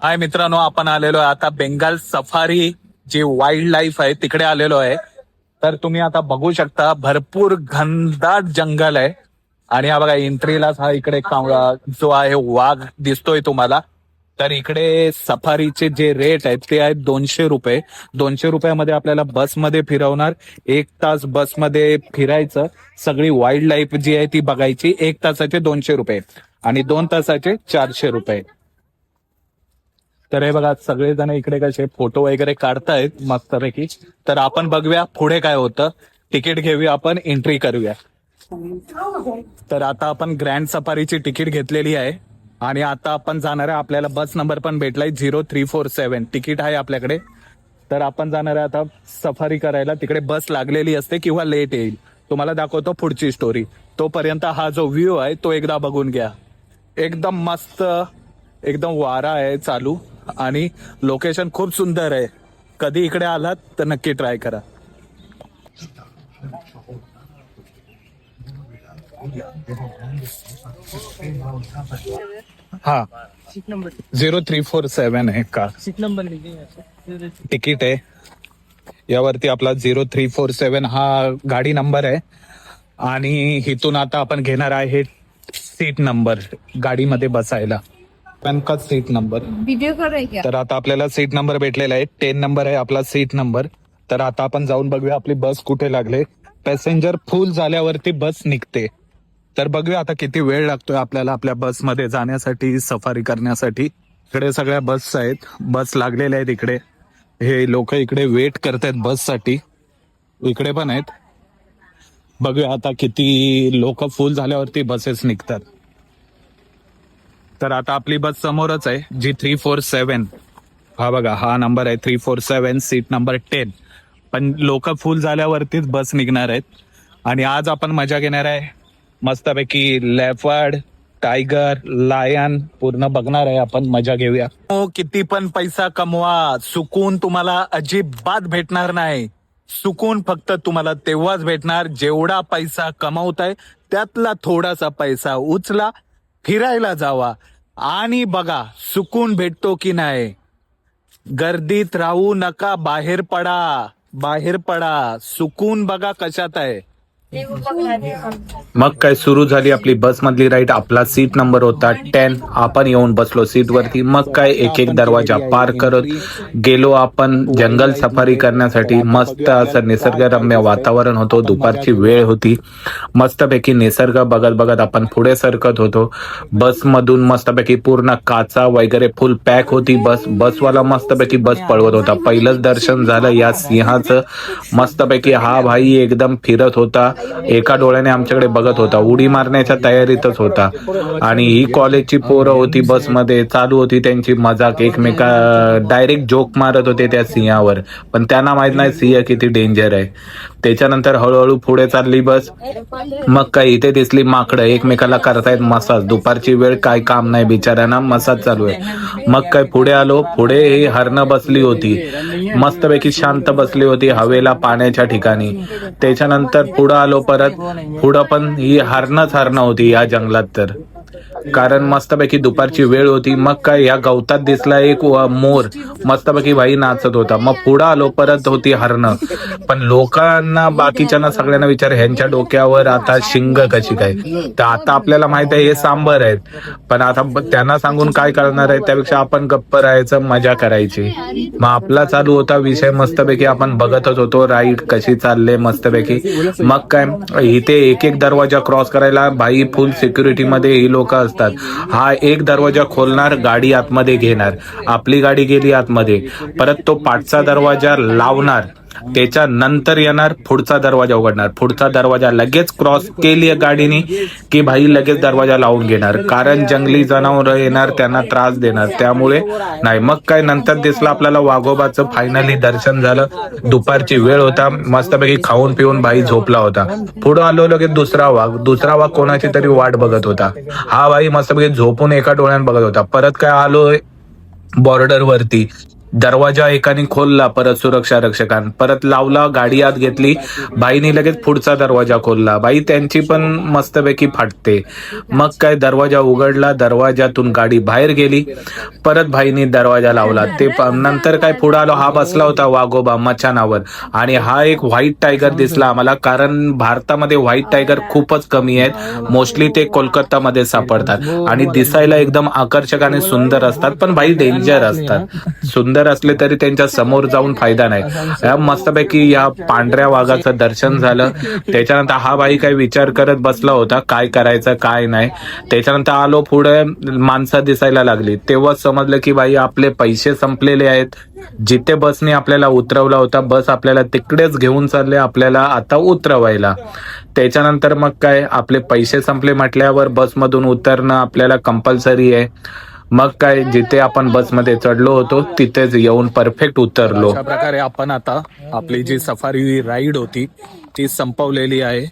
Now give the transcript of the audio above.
हाय मित्रांनो, आपण आलेलो आहे आता बेंगाल सफारी जी वाईल्ड लाईफ आहे तिकडे आलेलो आहे. तर तुम्ही आता बघू शकता भरपूर घनदाट जंगल आहे आणि हा बघा एंट्रीलाच हा इकडे जो आहे वाघ दिसतोय तुम्हाला. तर इकडे सफारीचे जे रेट आहेत ते आहेत 200 रुपये. 200 रुपयामध्ये आपल्याला बसमध्ये फिरवणार. 1 तास बसमध्ये फिरायचं, सगळी वाईल्ड लाईफ जी आहे ती बघायची. 1 तासाचे 200 रुपये आणि 2 तासाचे 400 रुपये. तर हे बघा सगळेजण इकडे कसे फोटो वगैरे काढतायत मस्तपैकी. तर आपण बघूया पुढे काय होतं. तिकीट घेऊया, आपण एंट्री करूया. तर आता आपण ग्रँड सफारीची तिकीट घेतलेली आहे आणि आता आपण जाणार आहे. आपल्याला बस नंबर पण भेटलाय 0347 तिकीट आहे आपल्याकडे. तर आपण जाणार आहे आता सफारी करायला. तिकडे बस लागलेली असते किंवा लेट येईल. तुम्हाला दाखवतो पुढची स्टोरी. तोपर्यंत हा जो व्ह्यू आहे तो एकदा बघून घ्या. एकदम मस्त, एकदम वारा आहे चालू आणि लोकेशन खूप सुंदर आहे. कधी इकडे आलात तर नक्की ट्राय करा. हा, सीट नंबर 0347 आहे का सीट नंबर लीजिए। तिकीट आहे यावरती आपला 0347 हा गाडी नंबर आहे. आणि इथून आता आपण घेणार आहे सीट नंबर गाडीमध्ये बसायला. Pan card seat number. Video कर रहे क्या? तर आता आपल्याला सीट नंबर भेटलेला आहे. 10 नंबर आहे आपला सीट नंबर. तर आता आपण जाऊन बघूया आपली बस कुठे लागले. पॅसेंजर फुल झाल्यावरती बस निघते. तर बघूया आता किती वेळ लागतोय आपल्याला आपल्या बसमध्ये जाण्यासाठी, सफारी करण्यासाठी. इकडे सगळ्या बस आहेत, बस लागलेल्या आहेत इकडे. हे लोक इकडे वेट करतायत बससाठी. इकडे पण आहेत. बघूया आता किती लोक फुल झाल्यावरती बसेस निघतात. तर आता आपली बस समोरच आहे जी 347. हा बघा, हा नंबर आहे 347, सीट नंबर 10. पण लोक फुल झाल्यावरतीच बस निघणार आहेत. आणि आज आपण मजा घेणार आहे मस्तपैकी. लेपर्ड, टायगर, लायन पूर्ण बघणार आहे आपण. मजा घेऊया. हो, किती पण पैसा कमवा, सुकून तुम्हाला अजिबात भेटणार नाही. सुकून फक्त तुम्हाला तेव्हाच भेटणार जेवढा पैसा कमवताय त्यातला थोडासा पैसा उचला, फिरायला जावा आणि बघा सुकून भेटतो की नाही. गर्दीत राहू नका, बाहेर पडा, बाहेर पडा. सुकून बघा कशात आहे. मग काय सुरू झाली आपली बस मधली राईड. आपला सीट नंबर होता 10. आपण येऊन बसलो सीट वरती. मग काय एक एक दरवाजा पार करत गेलो आपण जंगल सफारी करण्यासाठी. मस्त असं निसर्गरम्य वातावरण होतं. दुपारची वेळ होती. मस्तपैकी निसर्ग बघत बघत आपण पुढे सरकत होतो. बस मधून मस्तपैकी पूर्ण काचा वगैरे फुल पॅक होती बस. बसवाला मस्तपैकी बस पळवत होता. पहिलंच दर्शन झालं या सिंहाचं. मस्तपैकी हा भाई एकदम फिरत होता. एका डोळ्याने आमच्याकडे बघत होता. उडी मारण्याच्या तयारीतच होता. आणि ही कॉलेजची पोरं होती बसमध्ये. चालू होती त्यांची मजाक. एकमेका डायरेक्ट जोक मारत होते त्या सिंहावर. पण त्यांना माहित नाही सिंह किती डेंजर आहे. त्याच्यानंतर हळूहळू पुढे चालली बस. मग काय इथे दिसली माकडं एकमेकाला करतायत मसाज. दुपारची वेळ, काय काम नाही बिचाऱ्यांना, मसाज चालू आहे. मग काय पुढे आलो. पुढे ही हरणं बसली होती. मस्तपैकी शांत बसली होती हवेला, पाण्याच्या ठिकाणी. त्याच्यानंतर पुढं आलो परत. पुढं पण ही हरणच हरणं होती या जंगलात. तर कारण मस्तपैकी दुपारची वेळ होती. मग काय या गवतात दिसला एक मोर. मस्तपैकी भाई नाचत होता. मग पुढं आलो परत होती हरणं. पण लोकांना, बाकीच्यांना सगळ्यांना विचार ह्यांच्या डोक्यावर आता शिंग कशी काय. तर आता आपल्याला माहित आहे हे सांबर आहेत. पण आता त्यांना सांगून काय करणार आहे. त्यापेक्षा आपण गप्प राहायचं, मजा करायची. मग आपला चालू होता विषय. मस्तपैकी आपण बघतच होतो राईड कशी चालले मस्तपैकी. मग काय इथे एक एक दरवाजा क्रॉस करायला भाई फुल सिक्युरिटी मध्ये ही लोक असतात. हा एक दरवाजा खोलणार, गाडी आतमध्ये घेणार. आपली गाडी गेली आतमध्ये, परत तो पाठचा दरवाजा लावणार. त्याच्यानंतर येणार पुढचा दरवाजा उघडणार. पुढचा दरवाजा लगेच क्रॉस केली गाडीने की भाई लगेच दरवाजा लावून घेणार. कारण जंगली जनावर येणार, त्यांना त्रास देणार. त्यामुळे नाही. मग काय नंतर दिसलं आपल्याला वाघोबाचं. फायनली दर्शन झालं. दुपारची वेळ होता. मस्तपैकी खाऊन पिऊन भाई झोपला होता. पुढं आलो लगेच दुसरा वाघ. दुसरा वाघ कोणाची तरी वाट बघत होता. हा भाई मस्तपैकी झोपून एका डोळ्यानं बघत होता. परत काय आलोय बॉर्डर वरती. दरवाजा एकाने खोलला, परत सुरक्षा रक्षकान परत लावला, गाडी आत घेतली, बाईनी लगेच पुढचा दरवाजा खोलला. बाई त्यांची पण मस्तपैकी फाटते. मग काय दरवाजा उघडला, दरवाजातून गाडी बाहेर गेली, परत भाईनी दरवाजा लावला. ते नंतर काय पुढे आलो, हा बसला होता वाघोबा मचानावर आणि हा एक व्हाईट टायगर दिसला आम्हाला, कारण भारतामध्ये व्हाईट टायगर खूपच कमी आहेत. मोस्टली ते कोलकातामध्ये सापडतात आणि दिसायला एकदम आकर्षक आणि सुंदर असतात, पण भाई डेंजर असतात. सुंदर असले तरी त्यांच्या समोर जाऊन फायदा नाही. या मस्तपैकी या पांढऱ्या वाघाचं दर्शन झालं. त्याच्यानंतर हा भाई काही विचार करत बसला होता काय करायचं काय नाही. त्याच्यानंतर आलो पुढे, माणसं दिसायला लागली, तेव्हा समजलं की भाई आपले पैसे संपलेले आहेत. जिथे बसने आपल्याला उतरवला होता, बस आपल्याला तिकडेच घेऊन चालले आपल्याला आता उतरवायला. त्याच्यानंतर मग काय आपले पैसे संपले म्हटल्यावर बसमधून उतरणं आपल्याला कंपल्सरी आहे. मग काय जिथे आपण बसमध्ये चढलो होतो तिथेच येऊन परफेक्ट उतरलो. अशा प्रकारे आपण आता आपली जी सफारी राईड होती ती संपवलेली आहे.